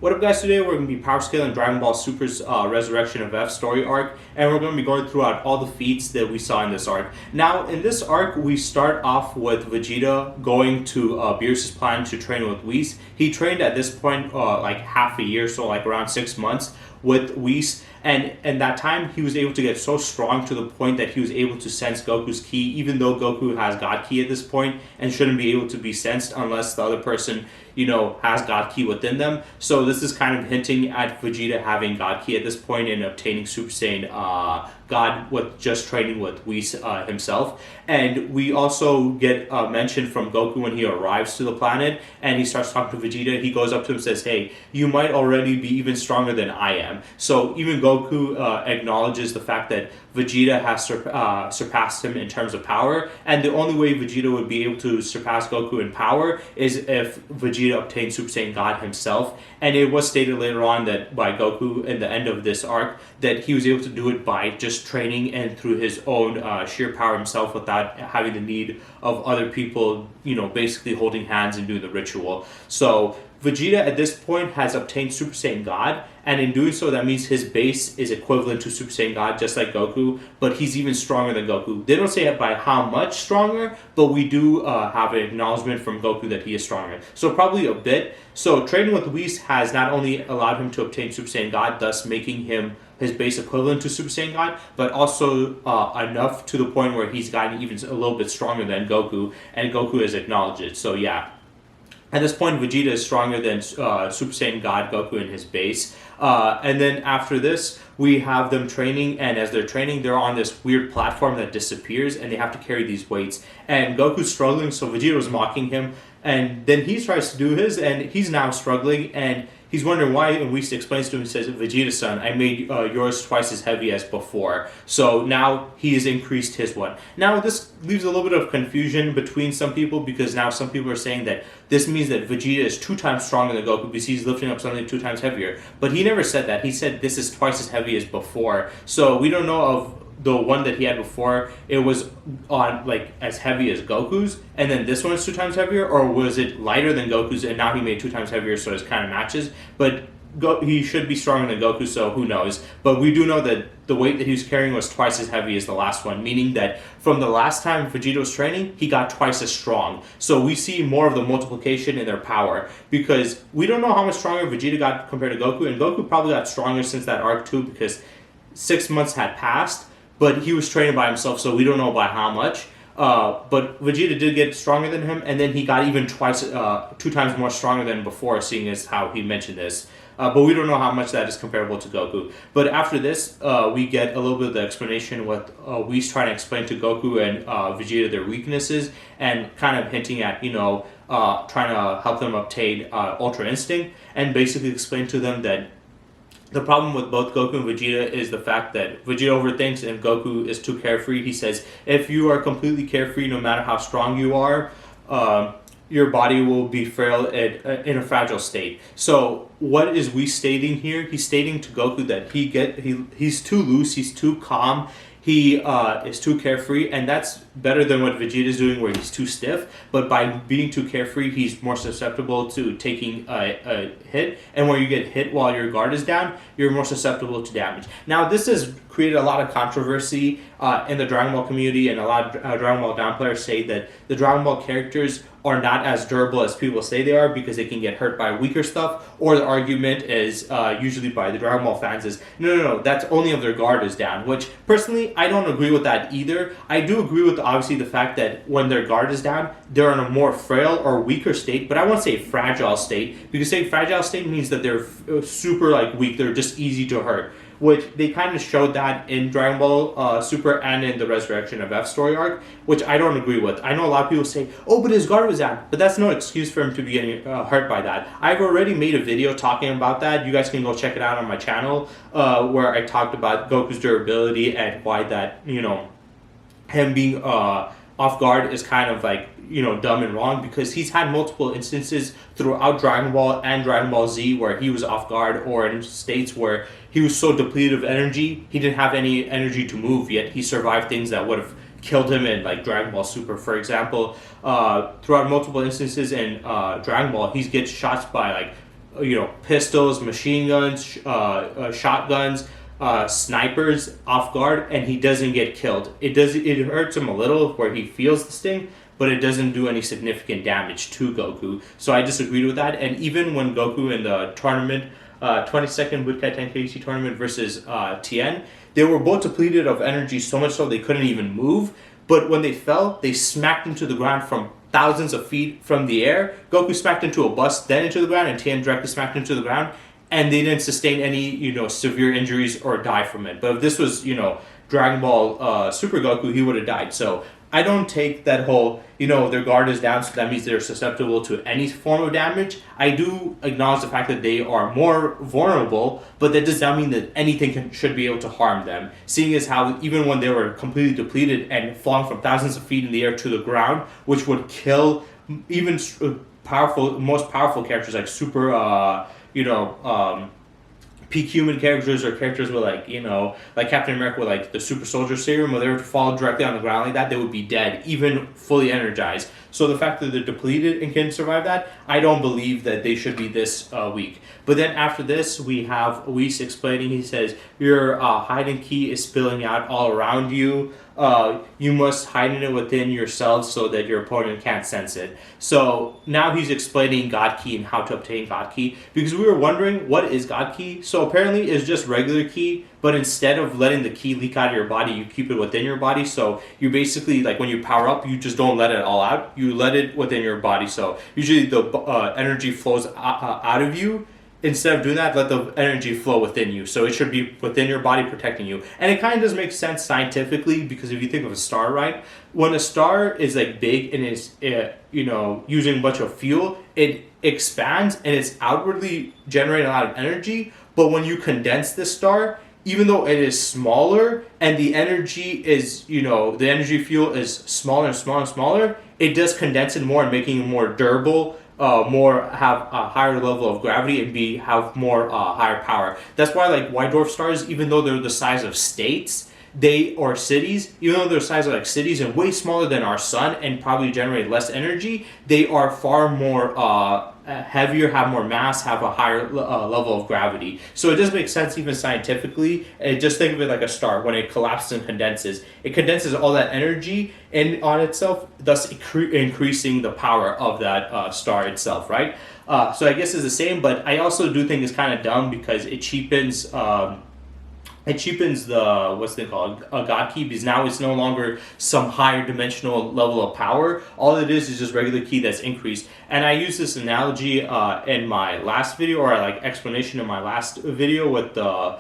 What up guys, today we're going to be power scaling Dragon Ball Super's Resurrection of F story arc, and we're going to be going throughout all the feats that we saw in this arc. Now in this arc we start off with Vegeta going to Beerus' planet to train with Whis. He trained at this point like half a year, so like around 6 months with Whis, and in that time he was able to get so strong to the point that he was able to sense Goku's ki, even though Goku has God ki at this point and shouldn't be able to be sensed unless the other person, you know, has God ki within them. So this is kind of hinting at Vegeta having God ki at this point and obtaining Super Saiyan God with just training with Whis himself. And we also get mention from Goku when he arrives to the planet and he starts talking to Vegeta. He goes up to him and says, hey, you might already be even stronger than I am. So even Goku acknowledges the fact that Vegeta has surpassed him in terms of power, and the only way Vegeta would be able to surpass Goku in power is if Vegeta obtained Super Saiyan God himself. And it was stated later on that by Goku in the end of this arc that he was able to do it by just training and through his own sheer power himself without having the need of other people, you know, basically holding hands and doing the ritual. So Vegeta at this point has obtained Super Saiyan God, and in doing so that means his base is equivalent to Super Saiyan God just like Goku, but he's even stronger than Goku. They don't say it by how much stronger, but we do have an acknowledgement from Goku that he is stronger. So probably a bit. So training with Whis has not only allowed him to obtain Super Saiyan God, thus making him his base equivalent to Super Saiyan God, but also enough to the point where he's gotten even a little bit stronger than Goku, and Goku has acknowledged it. So yeah. At this point, Vegeta is stronger than Super Saiyan God Goku in his base. And then after this, we have them training, and as they're training, they're on this weird platform that disappears, and they have to carry these weights. And Goku's struggling, so Vegeta was mocking him, and then he tries to do his, and he's now struggling, and he's wondering why, and Whis explains to him, he says, Vegeta-san, I made yours twice as heavy as before. So now he has increased his one. Now this leaves a little bit of confusion between some people, because now some people are saying that this means that Vegeta is 2 times stronger than Goku because he's lifting up something 2 times heavier. But he never said that. He said this is twice as heavy as before. So we don't know of the one that he had before, it was on like as heavy as Goku's, and then this one is 2 times heavier, or was it lighter than Goku's and now he made 2 times heavier, so it kind of matches. But he should be stronger than Goku, so who knows. But we do know that the weight that he was carrying was twice as heavy as the last one, meaning that from the last time Vegeta was training, he got twice as strong. So we see more of the multiplication in their power, because we don't know how much stronger Vegeta got compared to Goku, and Goku probably got stronger since that arc too, because 6 months had passed. But he was training by himself, so we don't know by how much. But Vegeta did get stronger than him, and then he got even 2 times more stronger than before, seeing as how he mentioned this. But we don't know how much that is comparable to Goku. But after this, we get a little bit of the explanation what Whis trying to explain to Goku and Vegeta their weaknesses, and kind of hinting at, you know, trying to help them obtain Ultra Instinct, and basically explain to them that the problem with both Goku and Vegeta is the fact that Vegeta overthinks and Goku is too carefree. He says, if you are completely carefree, no matter how strong you are, your body will be frail in a fragile state. So what is we stating here? He's stating to Goku that he's too loose, he's too calm, he is too carefree, and that's better than what Vegeta is doing where he's too stiff. But by being too carefree, he's more susceptible to taking a hit, and when you get hit while your guard is down, you're more susceptible to damage. Now this has created a lot of controversy in the Dragon Ball community, and a lot of Dragon Ball Down players say that the Dragon Ball characters are not as durable as people say they are because they can get hurt by weaker stuff, or the argument is usually by the Dragon Ball fans is, no, that's only if their guard is down, which personally I don't agree with that either. I do agree with obviously the fact that when their guard is down, they're in a more frail or weaker state, but I won't say fragile state, because saying fragile state means that they're super like weak, they're just easy to hurt, which they kind of showed that in Dragon Ball Super and in the Resurrection of F story arc, which I don't agree with. I know a lot of people say, oh, but his guard was down, but that's no excuse for him to be getting hurt by that. I've already made a video talking about that. You guys can go check it out on my channel, where I talked about Goku's durability and why that, you know, him being off guard is kind of like, you know, dumb and wrong, because he's had multiple instances throughout Dragon Ball and Dragon Ball Z where he was off guard, or in states where he was so depleted of energy he didn't have any energy to move, yet he survived things that would have killed him in like Dragon Ball Super, for example. Throughout multiple instances in Dragon Ball, he gets shots by like pistols, machine guns, shotguns, snipers off guard, and he doesn't get killed. It hurts him a little where he feels the sting, but it doesn't do any significant damage to Goku. So I disagreed with that. And even when Goku in the tournament, 22nd Budokai Tenkaichi tournament versus Tien, they were both depleted of energy so much so they couldn't even move. But when they fell, they smacked into the ground from thousands of feet from the air. Goku smacked into a bus, then into the ground, and Tien directly smacked into the ground. And they didn't sustain any, severe injuries or die from it. But if this was, Dragon Ball Super Goku, he would have died. So I don't take that whole, their guard is down, so that means they're susceptible to any form of damage. I do acknowledge the fact that they are more vulnerable, but that does not mean that anything should be able to harm them. Seeing as how even when they were completely depleted and falling from thousands of feet in the air to the ground, which would kill even most powerful characters like super, peak human characters or characters with like Captain America with like the super soldier serum, where they were to fall directly on the ground like that, they would be dead, even fully energized. So the fact that they're depleted and can survive that, I don't believe that they should be this weak. But then after this, we have Whis explaining, he says, your hiding key is spilling out all around you. You must hide it within yourself so that your opponent can't sense it. So now he's explaining God Ki and how to obtain God Ki, because we were wondering, what is God Ki? So apparently it's just regular Ki, but instead of letting the Ki leak out of your body, you keep it within your body. So you basically, like when you power up, you just don't let it all out. You let it within your body. So usually the energy flows out of you. Instead of doing that, let the energy flow within you. So it should be within your body, protecting you. And it kind of does make sense scientifically, because if you think of a star, right? When a star is like big and is, using a bunch of fuel, it expands and it's outwardly generating a lot of energy. But when you condense this star, even though it is smaller and the energy is, the energy fuel is smaller and smaller and smaller, it does condense it more and making it more durable, have a higher level of gravity, and have more higher power. That's why like white dwarf stars, even though they're the size of states, or cities, even though they're the size of like cities and way smaller than our sun and probably generate less energy, they are far more heavier, have more mass, have a higher level of gravity. So it does make sense even scientifically. And just think of it like a star. When it collapses and condenses, it condenses all that energy on itself, thus increasing the power of that star itself, right? So I guess it's the same, but I also do think it's kind of dumb because it cheapens the, what's they called, God Ki, because now it's no longer some higher dimensional level of power. All it is just regular Ki that's increased. And I use this analogy in my last video, or like explanation in my last video with the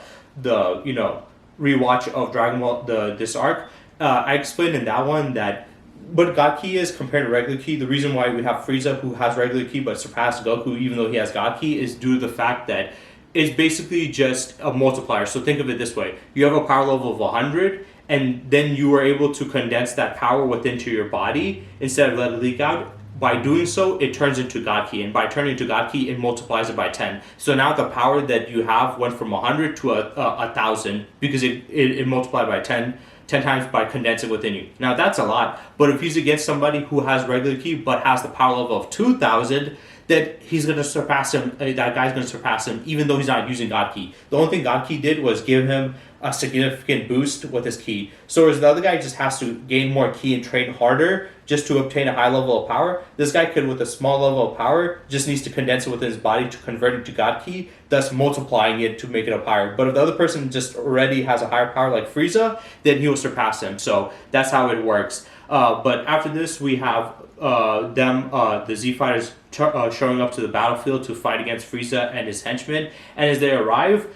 rewatch of Dragon Ball, this arc. I explained in that one that what God Ki is compared to regular Ki. The reason why we have Frieza, who has regular Ki but surpassed Goku even though he has God Ki, is due to the fact that it's basically just a multiplier. So think of it this way. You have a power level of 100, and then you are able to condense that power within your body instead of let it leak out. By doing so, it turns into God Ki, and by turning into God Ki, it multiplies it by 10. So now the power that you have went from 100 to 1,000 because it multiplied by 10 times by condensing within you. Now that's a lot, but if he's against somebody who has regular Ki but has the power level of 2,000, that he's going to surpass him, that guy's going to surpass him, even though he's not using God Ki. The only thing God Ki did was give him a significant boost with his Ki. So whereas the other guy just has to gain more Ki and train harder just to obtain a high level of power, this guy could, with a small level of power, just needs to condense it within his body to convert it to God Ki, thus multiplying it to make it up higher. But if the other person just already has a higher power like Frieza, then he will surpass him. So that's how it works. But after this, we have the Z fighters showing up to the battlefield to fight against Frieza and his henchmen. And as they arrive,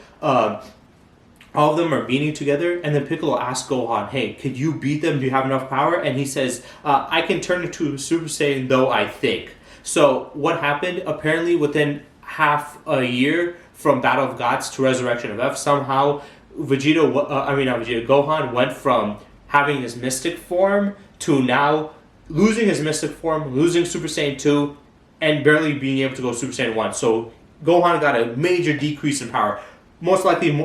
all of them are meeting together, and then Piccolo asks Gohan, hey, could you beat them? Do you have enough power? And he says, I can turn into Super Saiyan, though, I think. So what happened? Apparently within half a year from Battle of Gods to Resurrection of F, somehow Gohan went from having his mystic form to now losing his mystic form, losing Super Saiyan 2, and barely being able to go Super Saiyan 1. So Gohan got a major decrease in power. Most likely he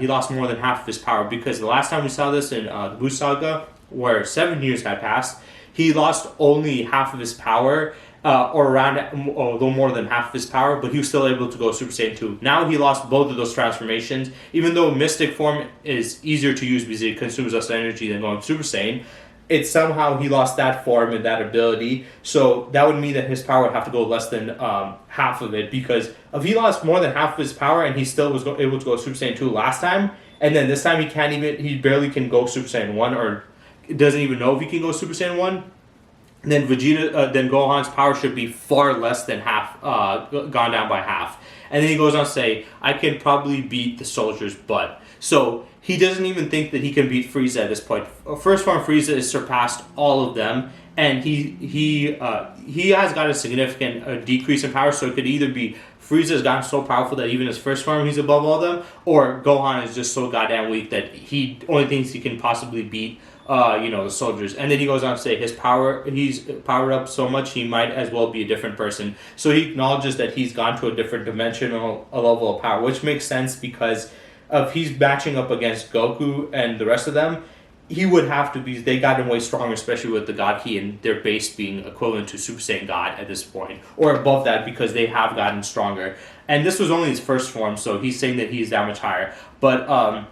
lost more than half of his power, because the last time we saw this in the Buu Saga, where 7 years had passed, he lost only half of his power, or around a little more than half of his power, but he was still able to go Super Saiyan 2. Now he lost both of those transformations, even though Mystic form is easier to use because it consumes less energy than going Super Saiyan. It's somehow he lost that form and that ability, so that would mean that his power would have to go less than half of it, because if he lost more than half of his power and he still was able to go Super Saiyan 2 last time, and then this time he barely can go Super Saiyan 1, or doesn't even know if he can go Super Saiyan 1, then then Gohan's power should be far less than half, gone down by half. And then he goes on to say, I can probably beat the soldier's butt. So he doesn't even think that he can beat Frieza at this point. First form Frieza has surpassed all of them, and he has got a significant decrease in power. So it could either be Frieza has gotten so powerful that even his first form he's above all of them, or Gohan is just so goddamn weak that he only thinks he can possibly beat the soldiers. And then he goes on to say he's powered up so much he might as well be a different person. So he acknowledges that he's gone to a different dimensional level of power, which makes sense because if he's matching up against Goku and the rest of them, he would have to be, they got him way stronger, especially with the God Key and their base being equivalent to Super Saiyan God at this point, or above that because they have gotten stronger. And this was only his first form, so he's saying that he's that much higher. But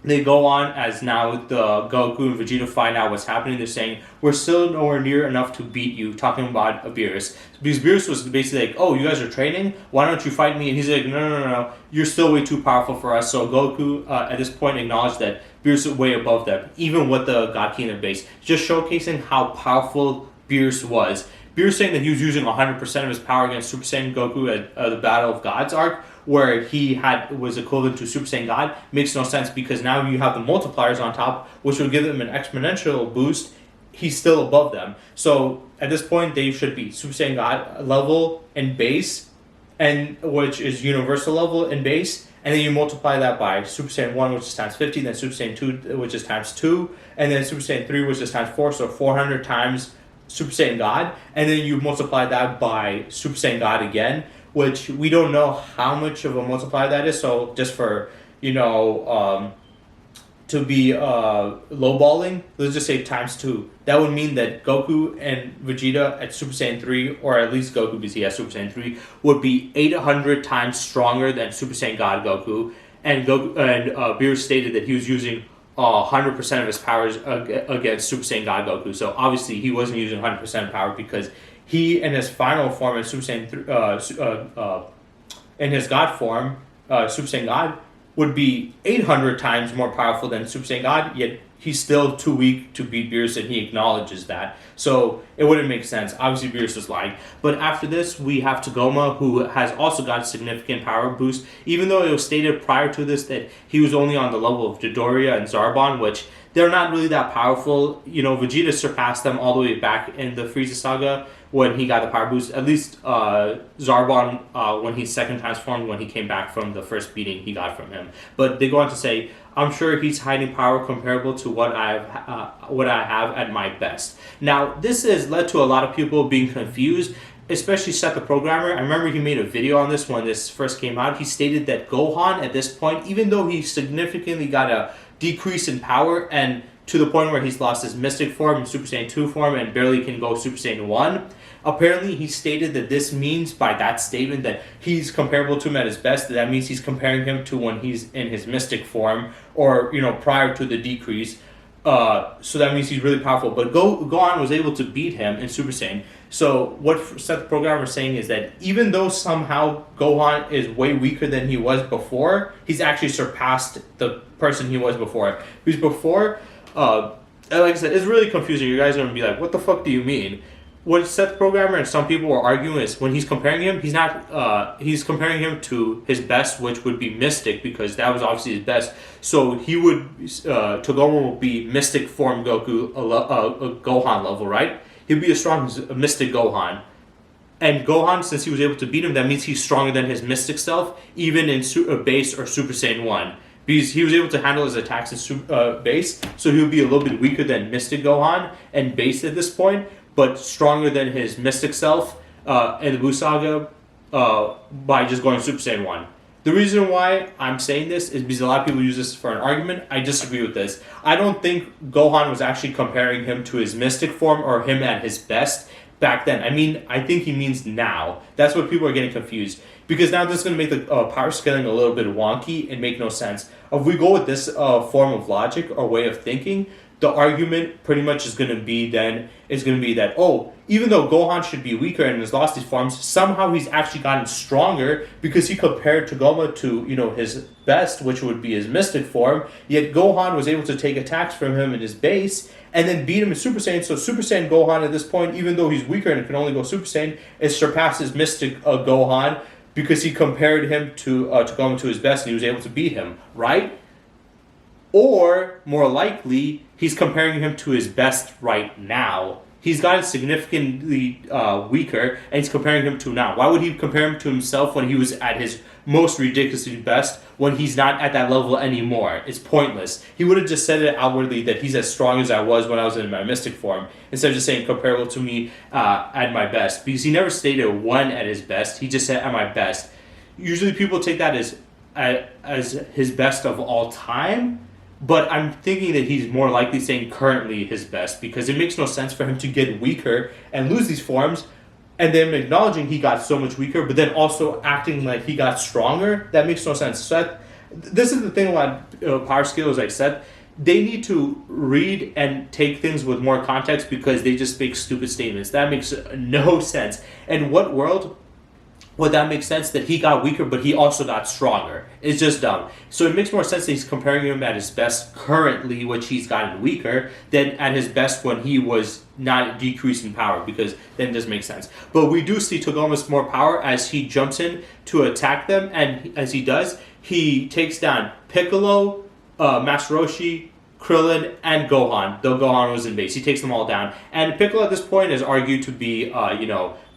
they go on as now the Goku and Vegeta find out what's happening. They're saying, we're still nowhere near enough to beat you, talking about Beerus. Because Beerus was basically like, oh, you guys are training? Why don't you fight me? And he's like, no, you're still way too powerful for us. So Goku, at this point, acknowledged that Beerus is way above them, even with the God Key in their base. Just showcasing how powerful Beerus was. Beerus saying that he was using 100% of his power against Super Saiyan Goku at the Battle of Gods arc, where he was equivalent to Super Saiyan God, makes no sense because now you have the multipliers on top, which will give them an exponential boost. He's still above them. So at this point, they should be Super Saiyan God level and base, and which is universal level and base. And then you multiply that by Super Saiyan 1, which is times 50, then Super Saiyan 2, which is times 2, and then Super Saiyan 3, which is times 4, so 400 times Super Saiyan God. And then you multiply that by Super Saiyan God again, which we don't know how much of a multiplier that is. So just for, to be lowballing, let's just say times 2. That would mean that Goku and Vegeta at Super Saiyan 3, or at least Goku because he has Super Saiyan 3, would be 800 times stronger than Super Saiyan God Goku. And Beerus stated that he was using 100% of his powers against Super Saiyan God Goku. So obviously he wasn't using 100% power because he, in his final form in Super Saiyan in his God form, Super Saiyan God, would be 800 times more powerful than Super Saiyan God, yet he's still too weak to beat Beerus, and he acknowledges that. So it wouldn't make sense. Obviously, Beerus was lying. But after this, we have Tagoma, who has also got a significant power boost, even though it was stated prior to this that he was only on the level of Dodoria and Zarbon, which they're not really that powerful. Vegeta surpassed them all the way back in the Frieza saga when he got the power boost. At least Zarbon, when he second transformed, when he came back from the first beating he got from him. But they go on to say, I'm sure he's hiding power comparable to what I have at my best. Now, this has led to a lot of people being confused, especially Seth the programmer. I remember he made a video on this when this first came out. He stated that Gohan at this point, even though he significantly got a decrease in power and to the point where he's lost his Mystic form, Super Saiyan 2 form, and barely can go Super Saiyan 1, apparently he stated that this means by that statement that he's comparable to him at his best. That means he's comparing him to when he's in his Mystic form, or prior to the decrease. So that means he's really powerful. But Gohan was able to beat him in Super Saiyan. So what Seth the programmer is saying is that even though somehow Gohan is way weaker than he was before, he's actually surpassed the person he was before. Because before, like I said, it's really confusing. You guys are going to be like, what the fuck do you mean? What Seth the programmer and some people are arguing is when he's comparing him, he's not. He's comparing him to his best, which would be Mystic, because that was obviously his best. So he would Togoma would be Mystic form Goku, a Gohan level, right? He'd be as strong as a Mystic Gohan. And Gohan, since he was able to beat him, that means he's stronger than his Mystic self, even in base or Super Saiyan 1. Because he was able to handle his attacks in base, so he would be a little bit weaker than Mystic Gohan and base at this point, but stronger than his Mystic self in the Buu Saga by just going Super Saiyan 1. The reason why I'm saying this is because a lot of people use this for an argument. I disagree with this. I don't think Gohan was actually comparing him to his Mystic form or him at his best. back then. I mean, I think he means now. That's what people are getting confused. Because now this is going to make the power scaling a little bit wonky and make no sense. If we go with this form of logic or way of thinking, the argument pretty much is going to be that, oh, even though Gohan should be weaker and has lost these forms, somehow he's actually gotten stronger because he compared Togoma to, his best, which would be his mystic form, yet Gohan was able to take attacks from him in his base and then beat him in Super Saiyan. So Super Saiyan Gohan at this point, even though he's weaker and can only go Super Saiyan, it surpasses mystic Gohan because he compared him to Togoma to his best and he was able to beat him, right? Or, more likely, he's comparing him to his best right now. He's gotten significantly weaker, and he's comparing him to now. Why would he compare him to himself when he was at his most ridiculously best when he's not at that level anymore? It's pointless. He would have just said it outwardly that he's as strong as I was when I was in my mystic form, instead of just saying comparable to me at my best. Because he never stated one at his best. He just said at my best. Usually people take that as his best of all time. But I'm thinking that he's more likely saying currently his best because it makes no sense for him to get weaker and lose these forms and then acknowledging he got so much weaker but then also acting like he got stronger. That makes no sense. So this is the thing about power scale, as I said. They need to read and take things with more context because they just make stupid statements. That makes no sense. And what world would that make sense that he got weaker but he also got stronger? It's just dumb. So it makes more sense that he's comparing him at his best currently, which he's gotten weaker, than at his best when he was not decreasing power, because then it doesn't make sense. But we do see Togoma's more power as he jumps in to attack them, and as he does, he takes down Piccolo, Master Roshi, Krillin, and Gohan, though Gohan was in base. He takes them all down. And Piccolo at this point is argued to be,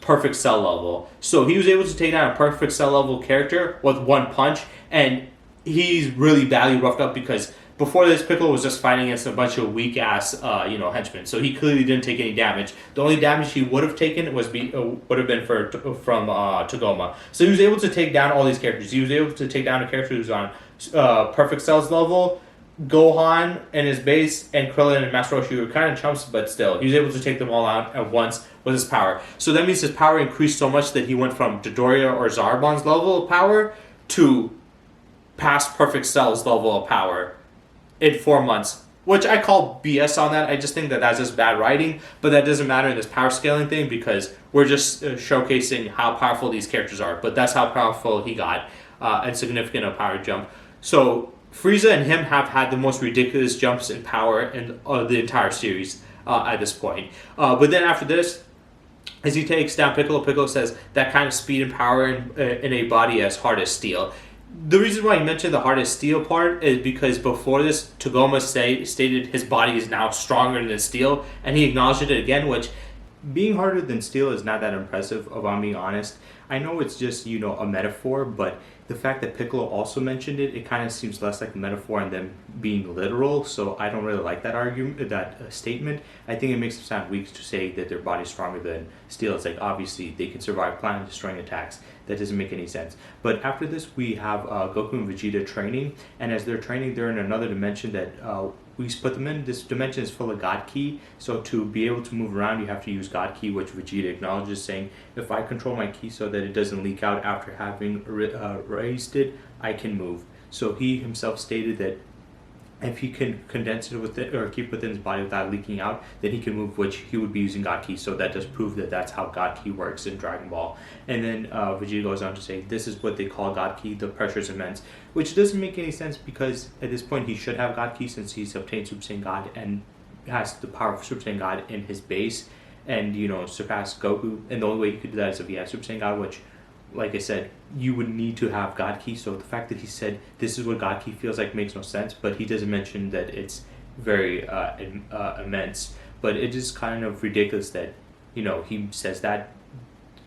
perfect cell level. So he was able to take down a perfect cell level character with one punch, and he's really badly roughed up because before this, Piccolo was just fighting against a bunch of weak ass, henchmen. So he clearly didn't take any damage. The only damage he would have taken would have been from Togoma. So he was able to take down all these characters. He was able to take down a character who's on perfect cells level, Gohan and his base, and Krillin and Master Roshi were kind of chumps, but still, he was able to take them all out at once with his power. So that means his power increased so much that he went from Dodoria or Zarbon's level of power to past perfect cells level of power in 4 months, which I call BS on that. I just think that that's just bad writing, but that doesn't matter in this power scaling thing because we're just showcasing how powerful these characters are. But that's how powerful he got, and significant a power jump. So Frieza and him have had the most ridiculous jumps in power in the entire series at this point. But then after this, as he takes down Piccolo, Piccolo says that kind of speed and power in a body as hard as steel. The reason why I mentioned the hard as steel part is because before this, Togoma stated his body is now stronger than steel, and he acknowledged it again, which being harder than steel is not that impressive, if I'm being honest. I know it's just, a metaphor, but the fact that Piccolo also mentioned it, it kind of seems less like a metaphor and then being literal, so I don't really like that argument, that statement. I think it makes them sound weak to say that their body's stronger than steel. It's like, obviously, they can survive planet-destroying attacks. That doesn't make any sense. But after this, we have Goku and Vegeta training, and as they're training, they're in another dimension that we put them in. This dimension is full of God Ki, so to be able to move around, you have to use God Ki, which Vegeta acknowledges, saying, if I control my Ki so that it doesn't leak out after having raised it, I can move. So he himself stated that if he can condense it within, or keep within his body without leaking out, then he can move, which he would be using God Ki. So that does prove that that's how God Ki works in Dragon Ball. And then Vegeta goes on to say, this is what they call God Ki, the pressure is immense. Which doesn't make any sense because at this point he should have God Ki since he's obtained Super Saiyan God and has the power of Super Saiyan God in his base and, surpass Goku. And the only way he could do that is if he has Super Saiyan God, which, like I said, you would need to have God Ki. So the fact that he said this is what God Ki feels like makes no sense, but he doesn't mention that it's very immense. But it is kind of ridiculous that, he says that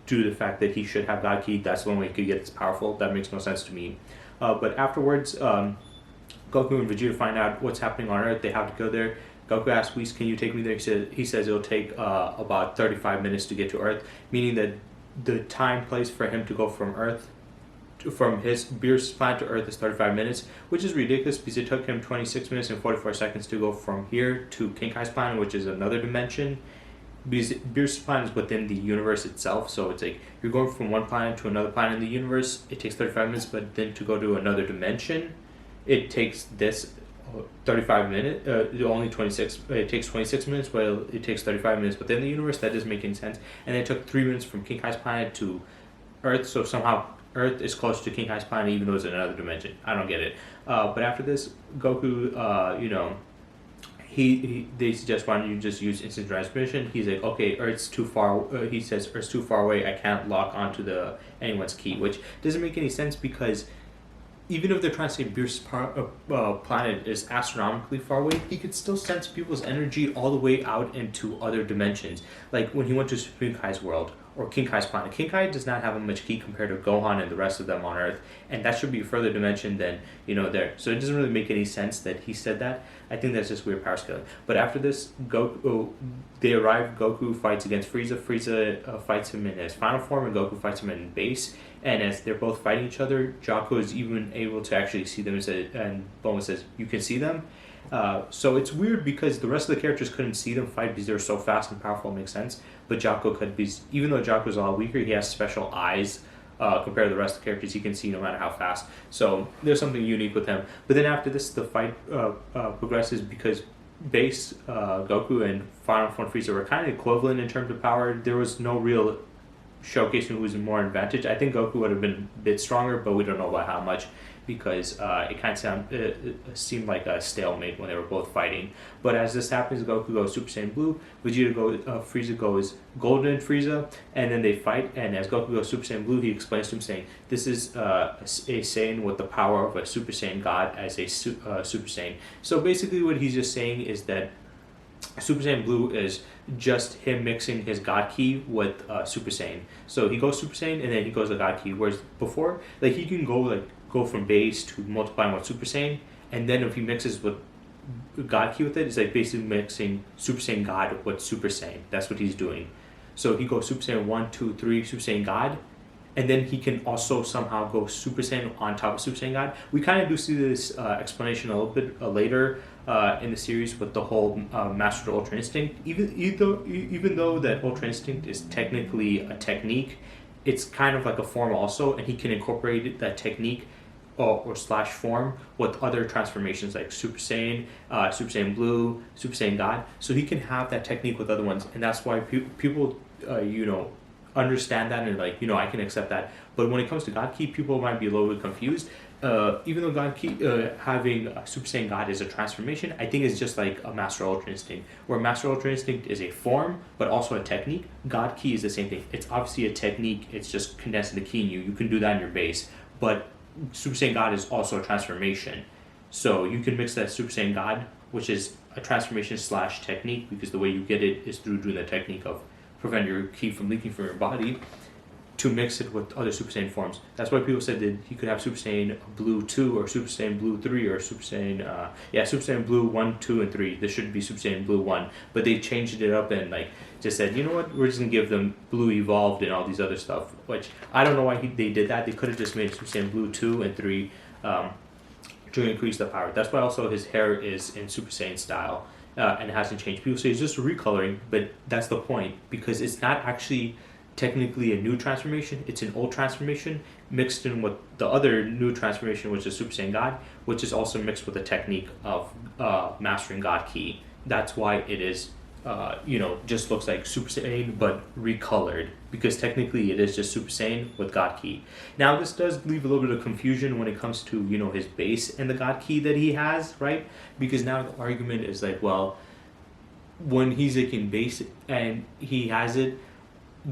due to the fact that he should have God Ki. That's the only way he could get this powerful. That makes no sense to me. But afterwards, Goku and Vegeta find out what's happening on Earth. They have to go there. Goku asks Whis, can you take me there? He says it'll take about 35 minutes to get to Earth, meaning that the time place for him to go from Earth, from his Beerus planet to Earth is 35 minutes, which is ridiculous because it took him 26 minutes and 44 seconds to go from here to King Kai's planet, which is another dimension. because Beerus planet is within the universe itself, so it's like you're going from one planet to another planet in the universe. It takes 35 minutes, but then to go to another dimension, it takes this 35 minutes. Only 26. It takes 26 minutes, but it takes 35 minutes within the universe. That doesn't make any sense. And it took 3 minutes from King Kai's planet to Earth, so somehow Earth is close to King Kai's planet, even though it's in another dimension. I don't get it. But after this, Goku, they suggest, why don't you just use instant transmission? He's like, okay, Earth's too far. He says Earth's too far away. I can't lock onto anyone's key, which doesn't make any sense because even if they're trying to say Beerus' planet is astronomically far away, he could still sense people's energy all the way out into other dimensions. Like when he went to Supreme Kai's world or King Kai's planet. King Kai does not have much ki compared to Gohan and the rest of them on Earth, and that should be a further dimension than there. So it doesn't really make any sense that he said that. I think that's just weird power scaling. But after this, they arrive. Goku fights against Frieza. Frieza fights him in his final form, and Goku fights him in base. And as they're both fighting each other, Jocko is even able to actually see them, and Bulma says, "You can see them." So it's weird because the rest of the characters couldn't see them fight because they were so fast and powerful. It makes sense. But Jocko could be, even though Jocko's a lot weaker, he has special eyes compared to the rest of the characters. He can see no matter how fast. So there's something unique with him. But then after this, the fight progresses because base Goku and Final Form Frieza were kind of equivalent in terms of power. There was no real showcasing who was in more advantage. I think Goku would have been a bit stronger, but we don't know by how much because it kind of seemed like a stalemate when they were both fighting. But as this happens, Goku goes Super Saiyan Blue, Frieza goes Golden Frieza, and then they fight. And as Goku goes Super Saiyan Blue, he explains to him saying, "This is a Saiyan with the power of a Super Saiyan God as a Super Saiyan." So basically, what he's just saying is that Super Saiyan Blue is just him mixing his God Ki with Super Saiyan. So he goes Super Saiyan and then he goes to God Ki. Whereas before, he can go from base to multiplying with Super Saiyan, and then if he mixes with God Ki with it, it's basically mixing Super Saiyan God with Super Saiyan. That's what he's doing. So he goes Super Saiyan 1, 2, 3, Super Saiyan God, and then he can also somehow go Super Saiyan on top of Super Saiyan God. We kind of do see this explanation a little bit later in the series with the whole Master Ultra Instinct. Even though that Ultra Instinct is technically a technique, it's kind of like a form also, and he can incorporate that technique or slash form with other transformations like Super Saiyan, Super Saiyan Blue, Super Saiyan God. So he can have that technique with other ones, and that's why people understand that and I can accept that. But when it comes to God Ki, people might be a little bit confused. Even though God Ki, having Super Saiyan God is a transformation, I think it's just like a Master Ultra Instinct, where Master Ultra Instinct is a form, but also a technique. God Ki is the same thing. It's obviously a technique. It's just condensing the ki in you. You can do that in your base, but Super Saiyan God is also a transformation. So you can mix that Super Saiyan God, which is a transformation slash technique, because the way you get it is through doing the technique of prevent your ki from leaking from your body, to mix it with other Super Saiyan forms. That's why people said that you could have Super Saiyan Blue 2 or Super Saiyan Blue 3 or Super Saiyan Super Saiyan Blue 1, 2, and 3. This should be Super Saiyan Blue 1. But they changed it up and just said, you know what, we're just going to give them Blue Evolved and all these other stuff, which I don't know why they did that. They could have just made Super Saiyan Blue 2 and 3 to increase the power. That's why also his hair is in Super Saiyan style and it hasn't changed. People say it's just recoloring, but that's the point, because it's not actually technically a new transformation. It's an old transformation mixed in with the other new transformation, which is Super Saiyan God, which is also mixed with the technique of mastering God Ki. That's why it is just looks like Super Saiyan but recolored, because technically it is just Super Saiyan with God Ki. Now this does leave a little bit of confusion when it comes to his base and the God Ki that he has, right? Because now the argument is well, when he's in base and he has it,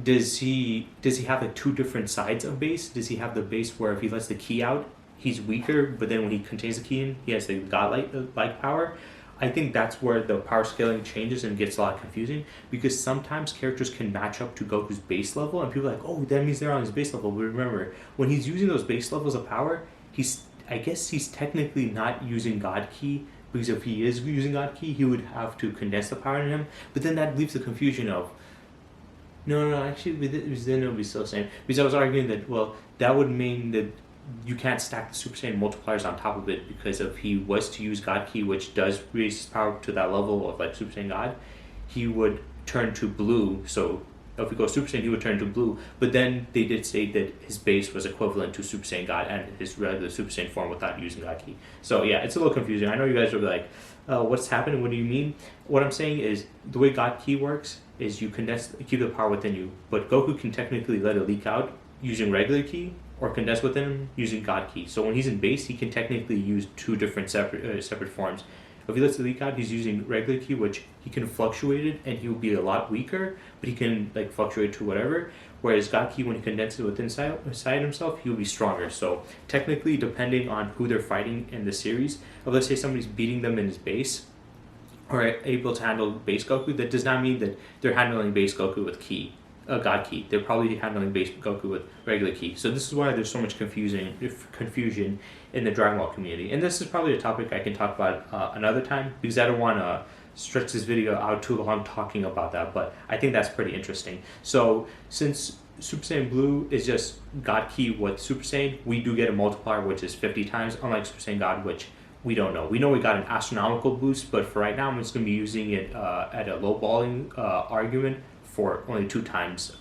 does he have two different sides of base? Does he have the base where if he lets the ki out, he's weaker, but then when he contains the ki in, he has the godlike power? I think that's where the power scaling changes and gets a lot confusing, because sometimes characters can match up to Goku's base level and people are like, oh, that means they're on his base level. But remember, when he's using those base levels of power, I guess he's technically not using God Ki, because if he is using God Ki, he would have to condense the power in him. But then that leaves the confusion of, no, actually, then it would be still the same. Because I was arguing that, that would mean that you can't stack the Super Saiyan multipliers on top of it, because if he was to use God Ki, which does raise his power to that level of Super Saiyan God, he would turn to blue. So if we go Super Saiyan, he would turn to blue. But then they did say that his base was equivalent to Super Saiyan God and his regular Super Saiyan form without using God Ki. So yeah, it's a little confusing. I know you guys are like, what's happening? What do you mean? What I'm saying is the way God Ki works is you keep the power within you, but Goku can technically let it leak out using regular Ki or condense within him using God Ki. So when he's in base, he can technically use two different separate forms. If he lets it leak out, he's using regular Ki, which he can fluctuate it, and he will be a lot weaker, but he can like fluctuate to whatever. Whereas God Ki, when he condenses it within inside himself, he will be stronger. So technically, depending on who they're fighting in the series, if let's say somebody's beating them in his base, or able to handle base Goku, that does not mean that they're handling base Goku with Ki. God Ki. They're probably handling base Goku with regular Ki. So this is why there's so much confusion in the Dragon Ball community. And this is probably a topic I can talk about another time, because I don't want to stretch this video out too long talking about that, but I think that's pretty interesting. So since Super Saiyan Blue is just God Ki with Super Saiyan, we do get a multiplier which is 50 times, unlike Super Saiyan God, which we don't know. We know we got an astronomical boost, but for right now I'm just going to be using it at a low-balling argument for only 2 times,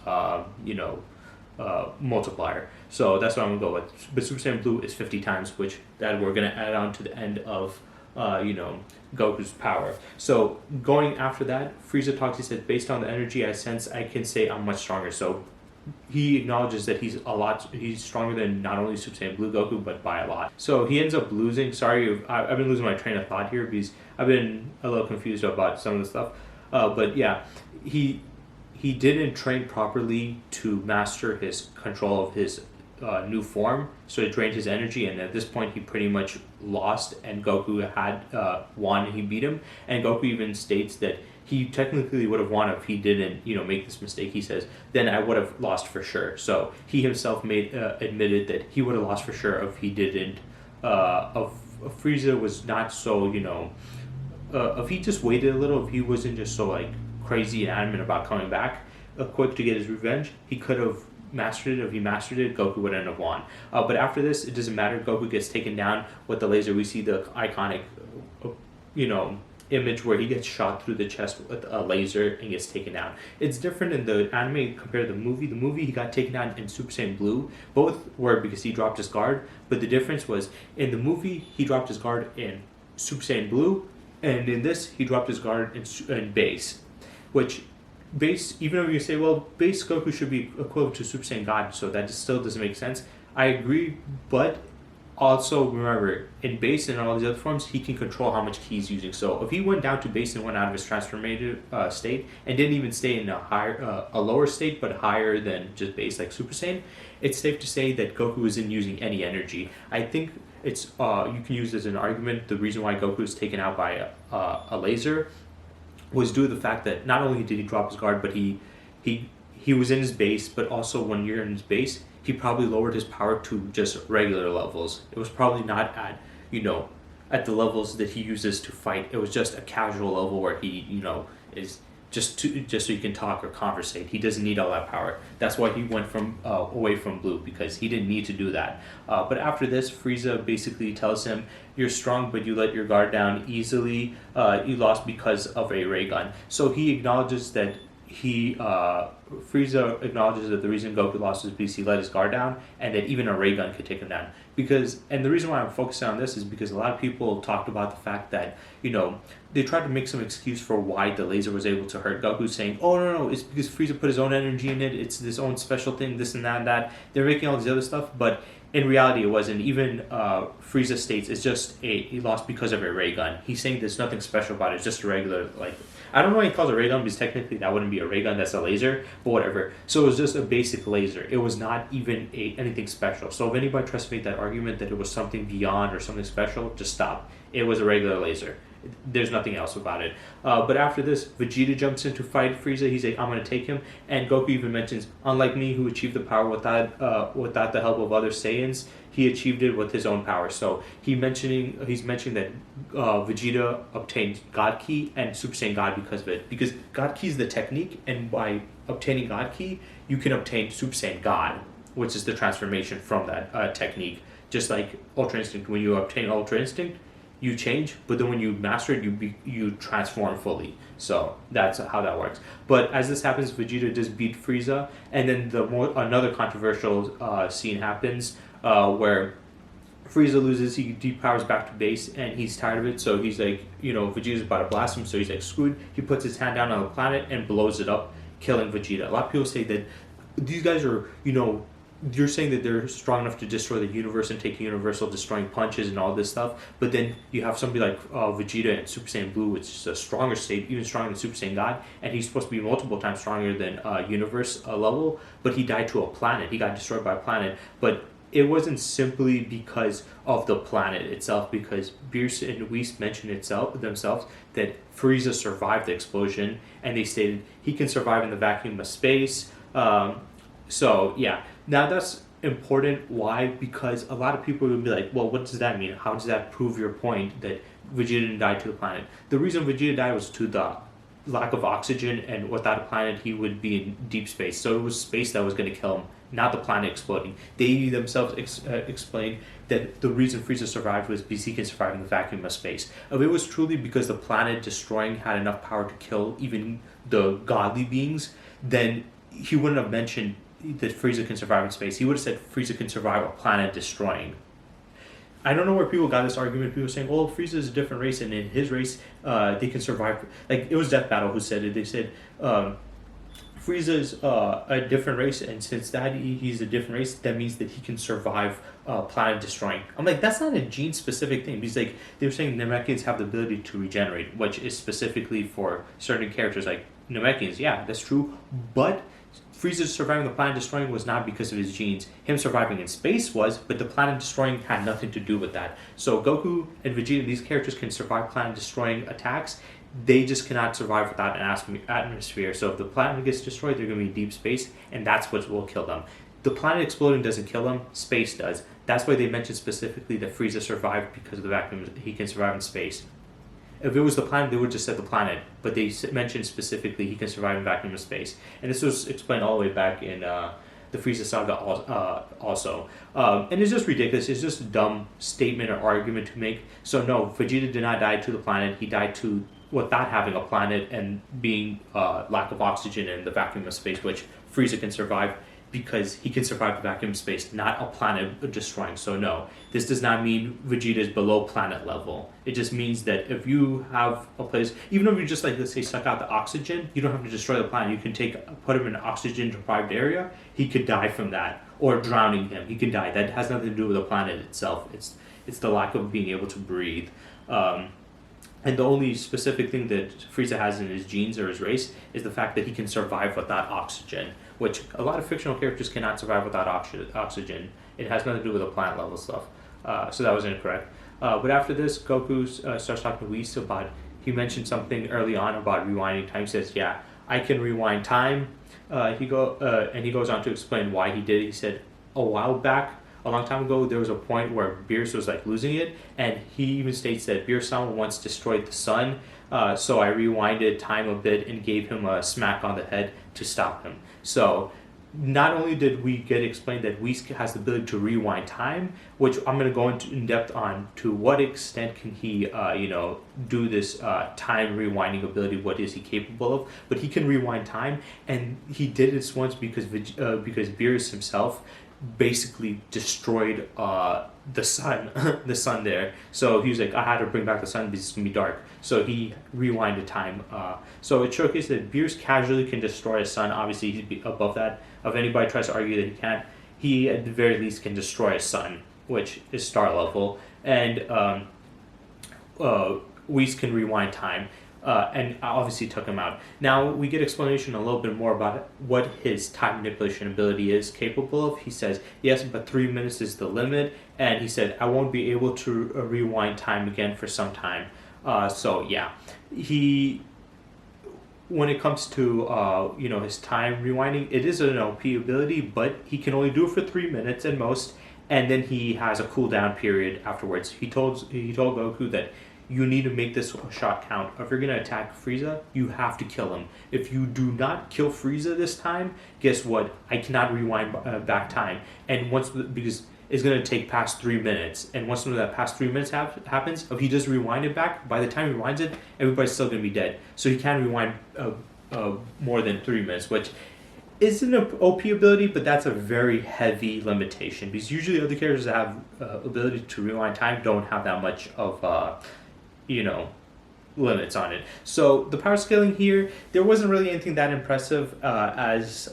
multiplier. So that's what I'm going to go with. But Super Saiyan Blue is 50 times, which that we're going to add on to the end of, Goku's power. So going after that, Frieza talks, he said, based on the energy I sense, I can say I'm much stronger. So he acknowledges that he's stronger than not only Super Saiyan Blue Goku, but by a lot. So he ends up losing. Sorry, I've been losing my train of thought here because I've been a little confused about some of the stuff. But yeah, he didn't train properly to master his control of his new form, so it drained his energy, and at this point he pretty much lost, and Goku had won and he beat him. And Goku even states that he technically would have won if he didn't make this mistake. He says, then I would have lost for sure. So he himself admitted that he would have lost for sure if he didn't if Frieza was not so if he just waited a little, if he wasn't just so like crazy and adamant about coming back quick to get his revenge, he could have mastered it. If he mastered it, Goku would end up won. But after this, it doesn't matter. Goku gets taken down with the laser. We see the iconic, image where he gets shot through the chest with a laser and gets taken down. It's different in the anime compared to the movie. The movie, he got taken down in Super Saiyan Blue. Both were because he dropped his guard, but the difference was in the movie, he dropped his guard in Super Saiyan Blue, and in this, he dropped his guard in base, which base, even though you say, well, base Goku should be equivalent to Super Saiyan God, so that still doesn't make sense. I agree, but also remember, in base and all these other forms, he can control how much ki he's using. So if he went down to base and went out of his transformative state and didn't even stay in a lower state but higher than just base like Super Saiyan, it's safe to say that Goku isn't using any energy. I think it's you can use as an argument the reason why Goku was taken out by a laser was due to the fact that not only did he drop his guard, but he was in his base, but also when you're in his base, he probably lowered his power to just regular levels. It was probably not at, at the levels that he uses to fight. It was just a casual level where he, is just so he can talk or conversate. He doesn't need all that power. That's why he went from away from Blue, because he didn't need to do that. But after this, Frieza basically tells him, you're strong, but you let your guard down easily. You lost because of a ray gun. So he acknowledges that Frieza acknowledges that the reason Goku lost is because he let his guard down, and that even a ray gun could take him down. And the reason why I'm focusing on this is because a lot of people talked about the fact that, they tried to make some excuse for why the laser was able to hurt Goku, saying, oh, no, it's because Frieza put his own energy in it, it's this own special thing, this and that and that. They're making all this other stuff, but in reality, it wasn't. Even Frieza states it's just he lost because of a ray gun. He's saying there's nothing special about it. It's just a regular, I don't know why he calls it a ray gun, because technically that wouldn't be a ray gun, that's a laser, but whatever. So it was just a basic laser. It was not even anything special. So if anybody tries to make that argument that it was something beyond or something special, just stop. It was a regular laser. There's nothing else about it. But after this, Vegeta jumps in to fight Frieza. He's like, I'm going to take him. And Goku even mentions, unlike me, who achieved the power without the help of other Saiyans, he achieved it with his own power. So he's mentioning that Vegeta obtained God Ki and Super Saiyan God because of it. Because God Ki is the technique, and by obtaining God Ki, you can obtain Super Saiyan God, which is the transformation from that technique. Just like Ultra Instinct, when you obtain Ultra Instinct, you change, but then when you master it, you transform fully. So that's how that works. But as this happens, Vegeta does beat Frieza, and then another controversial scene happens where Frieza loses, he depowers back to base, and he's tired of it, so he's like, Vegeta's about to blast him, so he's like, screwed. He puts his hand down on the planet and blows it up, killing Vegeta. A lot of people say that these guys are, you're saying that they're strong enough to destroy the universe and take universal destroying punches and all this stuff, but then you have somebody like Vegeta and Super Saiyan Blue, which is a stronger state, even stronger than Super Saiyan God, and he's supposed to be multiple times stronger than universe level, but he died to a planet. He got destroyed by a planet, but it wasn't simply because of the planet itself, because Beerus and Whis mentioned themselves that Frieza survived the explosion, and they stated he can survive in the vacuum of space. So yeah, now that's important. Why? Because a lot of people would be like, well, what does that mean? How does that prove your point that Vegeta didn't die to the planet? The reason Vegeta died was to the lack of oxygen, and without a planet he would be in deep space. So it was space that was going to kill him, not the planet exploding. They themselves explained that the reason Frieza survived was because he can survive in the vacuum of space. If it was truly because the planet destroying had enough power to kill even the godly beings, then he wouldn't have mentioned that Frieza can survive in space. He would have said Frieza can survive a planet destroying. I don't know where people got this argument. People saying, "Oh, Frieza is a different race, and in his race, they can survive." Like, it was Death Battle who said it. They said Frieza is a different race, and since that he's a different race, that means that he can survive planet destroying. I'm like, that's not a gene specific thing. Because like they were saying, Namekians have the ability to regenerate, which is specifically for certain characters like Namekians. Yeah, that's true, but Frieza surviving the planet destroying was not because of his genes. Him surviving in space was, but the planet destroying had nothing to do with that. So Goku and Vegeta, these characters can survive planet destroying attacks. They just cannot survive without an atmosphere. So if the planet gets destroyed, they're going to be in deep space, and that's what will kill them. The planet exploding doesn't kill them, space does. That's why they mentioned specifically that Frieza survived because of the vacuum. He can survive in space. If it was the planet, they would have just said the planet, but they mentioned specifically he can survive in vacuum of space. And this was explained all the way back in the Frieza saga also. And it's just ridiculous. It's just a dumb statement or argument to make. So no, Vegeta did not die to the planet. He died to without having a planet and being lack of oxygen in the vacuum of space, which Frieza can survive because he can survive the vacuum of space, not a planet destroying. So no, this does not mean Vegeta is below planet level. It just means that if you have a place, even if you just like, let's say, suck out the oxygen, you don't have to destroy the planet. You can put him in an oxygen deprived area. He could die from that, or drowning him. He can die. That has nothing to do with the planet itself. It's the lack of being able to breathe. And the only specific thing that Frieza has in his genes or his race is the fact that he can survive without oxygen, which a lot of fictional characters cannot survive without oxygen. It has nothing to do with the planet level stuff. So that was incorrect. But after this, Goku starts talking to Whis about, he mentioned something early on about rewinding time. He says, yeah, I can rewind time. And he goes on to explain why he did it. He said, a while back, a long time ago, there was a point where Beerus was like losing it, and he even states that Beerus-sama once destroyed the sun, so I rewinded time a bit and gave him a smack on the head to stop him. So not only did we get explained that Whis has the ability to rewind time, which I'm going to go into in depth on to what extent can he do this time rewinding ability, what is he capable of, but he can rewind time, and he did this once because Beerus himself basically destroyed the sun there. So he was like, I had to bring back the sun because it's gonna be dark. So he rewinded time. So it showcased that Beerus casually can destroy a sun. Obviously he'd be above that. If anybody tries to argue that he can't, he at the very least can destroy a sun, which is star level. And Whis can rewind time. And obviously took him out. Now we get explanation a little bit more about what his time manipulation ability is capable of. He says, yes, but 3 minutes is the limit, and he said, I won't be able to rewind time again for some time. So yeah, when it comes to his time rewinding, it is an OP ability, but he can only do it for 3 minutes at most, and then he has a cooldown period afterwards. He told Goku that you need to make this shot count. If you're going to attack Frieza, you have to kill him. If you do not kill Frieza this time, guess what? I cannot rewind back time. And because is going to take past 3 minutes. And once that past 3 minutes happens, if he just rewind it back, by the time he rewinds it, everybody's still going to be dead. So he can't rewind more than 3 minutes, which isn't an OP ability, but that's a very heavy limitation, because usually other characters that have ability to rewind time don't have that much of limits on it. So the power scaling here, there wasn't really anything that impressive as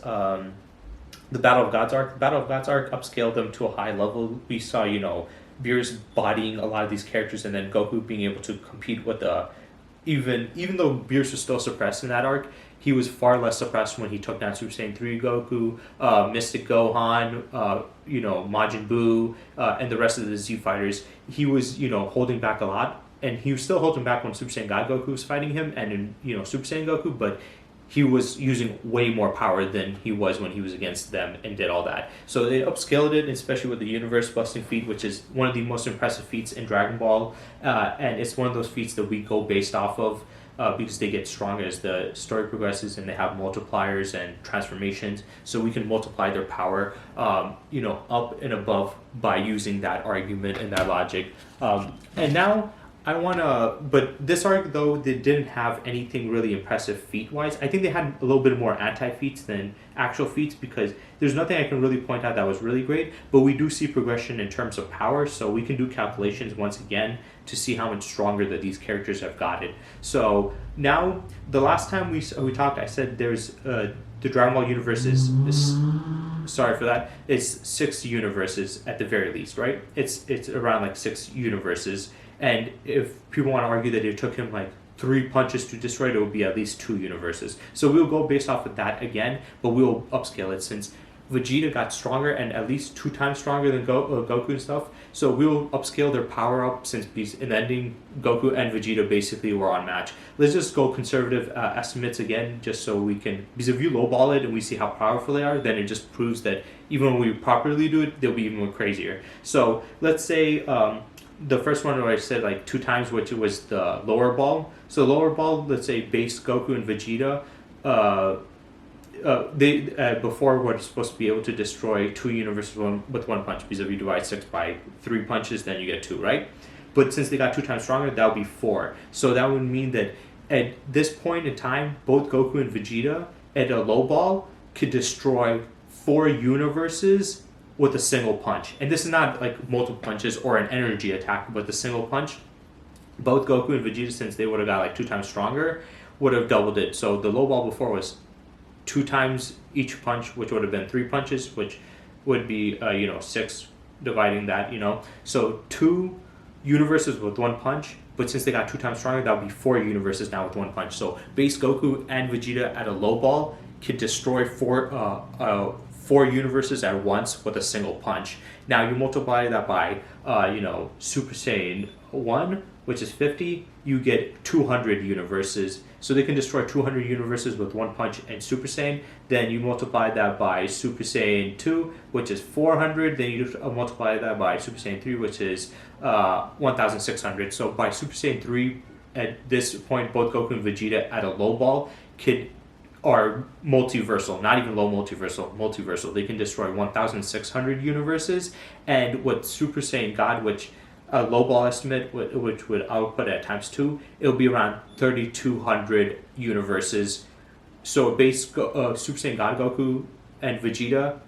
the Battle of Gods arc. The Battle of Gods arc upscaled them to a high level. We saw, Beerus bodying a lot of these characters, and then Goku being able to compete with even though Beerus was still suppressed in that arc, he was far less suppressed when he took down Super Saiyan 3 Goku, Mystic Gohan, Majin Buu, and the rest of the Z fighters. He was, holding back a lot, and he was still holding back when Super Saiyan God Goku was fighting him, and in, Super Saiyan Goku, but he was using way more power than he was when he was against them and did all that. So they upscaled it, especially with the universe busting feat, which is one of the most impressive feats in Dragon Ball. And it's one of those feats that we go based off of because they get stronger as the story progresses, and they have multipliers and transformations. So we can multiply their power, up and above by using that argument and that logic. And now but this arc, though, they didn't have anything really impressive feat-wise. I think they had a little bit more anti-feats than actual feats, because there's nothing I can really point out that was really great, but we do see progression in terms of power, so we can do calculations once again to see how much stronger that these characters have gotten. So now, the last time we talked, I said there's the Dragon Ball universe is sorry for that, it's 6 universes at the very least, right? It's around like 6 universes. And if people want to argue that it took him like 3 punches to destroy it, it would be at least 2 universes. So we'll go based off of that again, but we'll upscale it since Vegeta got stronger and at least 2 times stronger than Goku and stuff. So we'll upscale their power up, since in the ending, Goku and Vegeta basically were on match. Let's just go conservative estimates again, just so we can, because if you lowball it and we see how powerful they are, then it just proves that even when we properly do it, they'll be even more crazier. So let's say the first one where I said like 2 times, which was the lower ball. So lower ball, let's say base Goku and Vegeta, they before were supposed to be able to destroy 2 universes with 1 punch, because if you divide 6 by 3 punches, then you get 2, right? But since they got 2 times stronger, that would be 4. So that would mean that at this point in time, both Goku and Vegeta at a low ball could destroy 4 universes with a single punch. And this is not like multiple punches or an energy attack, but the single punch. Both Goku and Vegeta, since they would have got like 2 times stronger, would have doubled it. So the low ball before was 2 times each punch, which would have been 3 punches, which would be 6 dividing that, So 2 universes with 1 punch, but since they got 2 times stronger, that would be 4 universes now with 1 punch. So base Goku and Vegeta at a low ball could destroy 4 universes at once with a single punch. Now you multiply that by Super Saiyan 1, which is 50, you get 200 universes. So they can destroy 200 universes with 1 punch and Super Saiyan. Then you multiply that by Super Saiyan 2, which is 400. Then you multiply that by Super Saiyan 3, which is 1,600. So by Super Saiyan 3, at this point, both Goku and Vegeta at a low ball are multiversal, not even low multiversal. They can destroy 1,600 universes, and with Super Saiyan God, which a low ball estimate, which would output at times 2, it'll be around 3,200 universes. So base Super Saiyan God Goku and Vegeta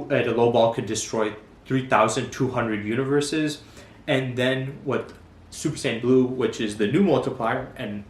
at a low ball could destroy 3,200 universes, and then with Super Saiyan Blue, which is the new multiplier, and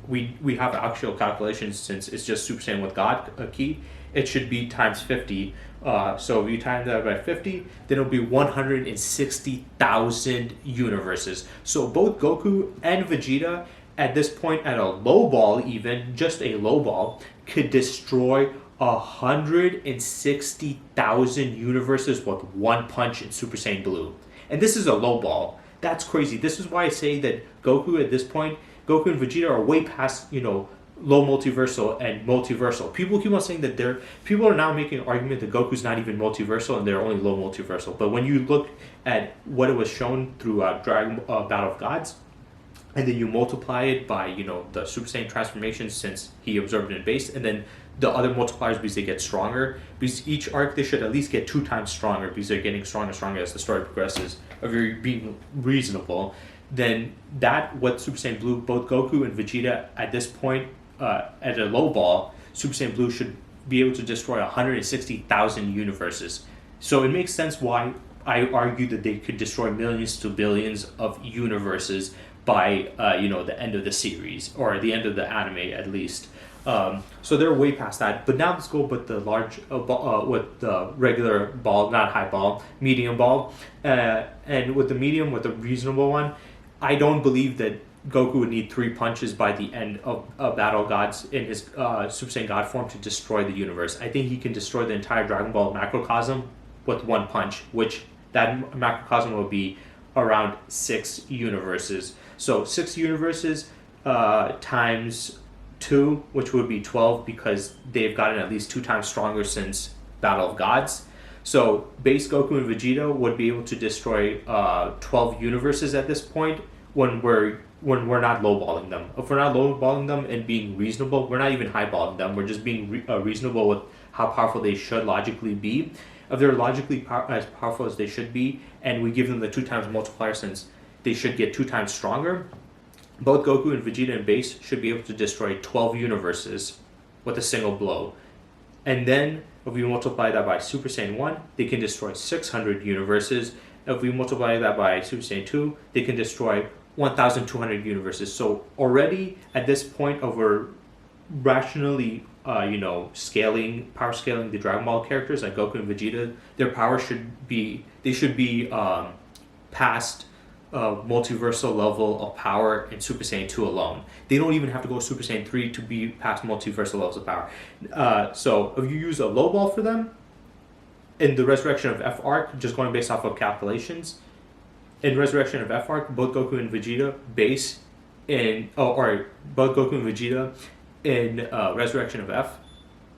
we have actual calculations since it's just Super Saiyan with God Ki, it should be times 50. So if you times that by 50, then it'll be 160,000 universes. So both Goku and Vegeta at this point at a low ball, even just a low ball, could destroy 160,000 universes with 1 punch in Super Saiyan Blue. And this is a low ball. That's crazy. This is why I say that Goku at this point, Goku and Vegeta are way past, low multiversal and multiversal. People keep on saying that people are now making an argument that Goku's not even multiversal and they're only low multiversal. But when you look at what it was shown through Dragon Battle of Gods, and then you multiply it by, you know, the Super Saiyan transformation since he absorbed it in base, and then the other multipliers because they get stronger. Because each arc they should at least get 2 times stronger because they're getting stronger and stronger as the story progresses. If you're being reasonable, then that what Super Saiyan Blue, both Goku and Vegeta at this point at a low ball, Super Saiyan Blue should be able to destroy 160,000 universes. So it makes sense why I argue that they could destroy millions to billions of universes by you know, the end of the series or the end of the anime at least. So they're way past that. But now let's go with the large, with the regular ball, not high ball, medium ball, and with the medium, with the reasonable one. I don't believe that Goku would need 3 punches by the end of Battle Gods in his Super Saiyan God form to destroy the universe. I think he can destroy the entire Dragon Ball macrocosm with 1 punch, which that macrocosm will be around 6 universes. So 6 universes times 2, which would be 12 because they've gotten at least 2 times stronger since Battle of Gods. So base Goku and Vegeta would be able to destroy 12 universes at this point when we're not lowballing them. If we're not lowballing them and being reasonable, we're not even highballing them. We're just being reasonable with how powerful they should logically be. If they're logically as powerful as they should be, and we give them the 2 times multiplier since they should get 2 times stronger, both Goku and Vegeta in base should be able to destroy 12 universes with a single blow. And then if we multiply that by Super Saiyan 1, they can destroy 600 universes. If we multiply that by Super Saiyan 2, they can destroy 1,200 universes. So already at this point of we're rationally you know, power scaling the Dragon Ball characters like Goku and Vegeta, their power should be past multiversal level of power in Super Saiyan 2 alone. They don't even have to go Super Saiyan 3 to be past multiversal levels of power. So if you use a low ball for them, in the Resurrection of F arc, just going based off of calculations, in Resurrection of F arc, both Goku and Vegeta base in, both Goku and Vegeta in Resurrection of F,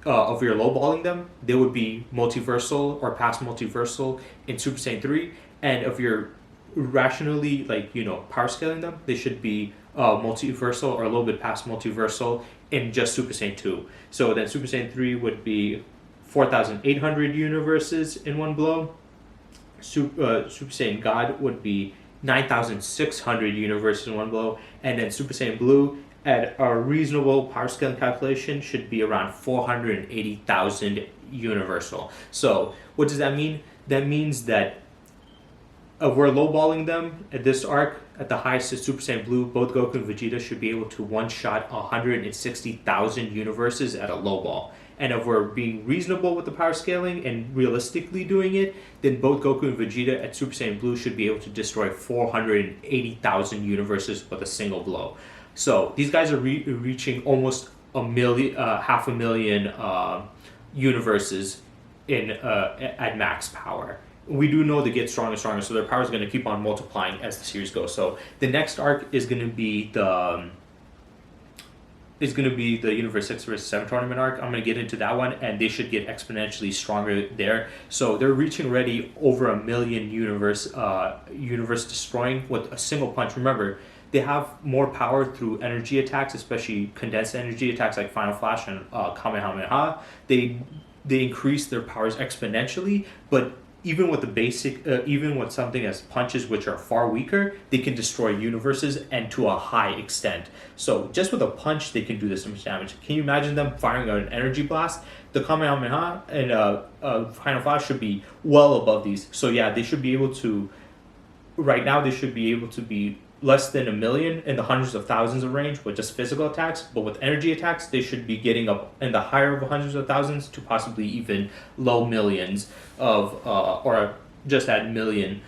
if you're lowballing them, they would be multiversal or past multiversal in Super Saiyan 3, and if you're rationally, like, you know, power scaling them, they should be multiversal or a little bit past multiversal in just Super Saiyan 2. So then Super Saiyan 3 would be 4,800 universes in one blow. Super Saiyan God would be 9,600 universes in one blow, and then Super Saiyan Blue at a reasonable power scaling calculation should be around 480,000 universal. So what does that mean? That means that we're lowballing them at this arc. At the highest of Super Saiyan Blue, both Goku and Vegeta should be able to one-shot 160,000 universes at a low ball. And if we're being reasonable with the power scaling and realistically doing it, then both Goku and Vegeta at Super Saiyan Blue should be able to destroy 480,000 universes with a single blow. So these guys are reaching almost half a million universes in at max power. We do know they get stronger and stronger, so their power is going to keep on multiplying as the series goes. So the next arc is going to be the Universe 6 vs 7 tournament arc. I'm going to get into that one, and they should get exponentially stronger there. So they're reaching already over 1 million universe destroying with a single punch. Remember, they have more power through energy attacks, especially condensed energy attacks like Final Flash and Kamehameha. They increase their powers exponentially, but even with the basic, even with something as punches, which are far weaker, they can destroy universes and to a high extent. So just with a punch, they can do this much damage. Can you imagine them firing out an energy blast? The Kamehameha and Final Flash should be well above these. So yeah, they should be able to. Right now, they should be able to be less than 1 million in the hundreds of thousands of range with just physical attacks, but with energy attacks they should be getting up in the higher of hundreds of thousands to possibly even low millions of or just at million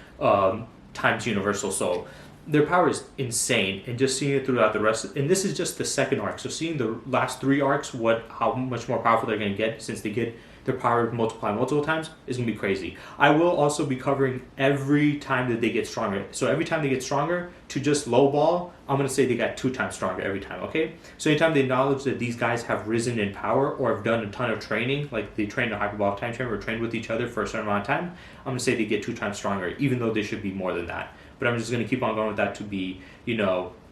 times universal. So their power is insane, and just seeing it throughout the rest, and this is just the second arc, so seeing the last 3 arcs, how much more powerful they're going to get since they get their power multiply multiple times, is going to be crazy. I will also be covering every time that they get stronger. So every time they get stronger, to just low ball, I'm going to say they got 2 times stronger every time, okay? So anytime they acknowledge that these guys have risen in power or have done a ton of training, like they trained a hyperbolic time chamber or trained with each other for a certain amount of time, I'm going to say they get 2 times stronger, even though they should be more than that. but I'm just going to keep on going with that to be,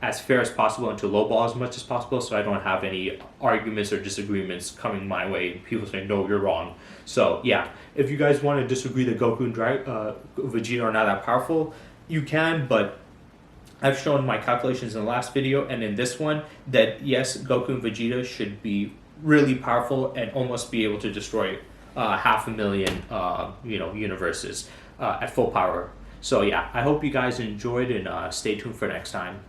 as fair as possible and to lowball as much as possible, so I don't have any arguments or disagreements coming my way. People saying, no, you're wrong. So yeah, if you guys want to disagree that Goku and Vegeta are not that powerful, you can, but I've shown my calculations in the last video and in this one that yes, Goku and Vegeta should be really powerful and almost be able to destroy 500,000 universes at full power. So yeah, I hope you guys enjoyed, and stay tuned for next time.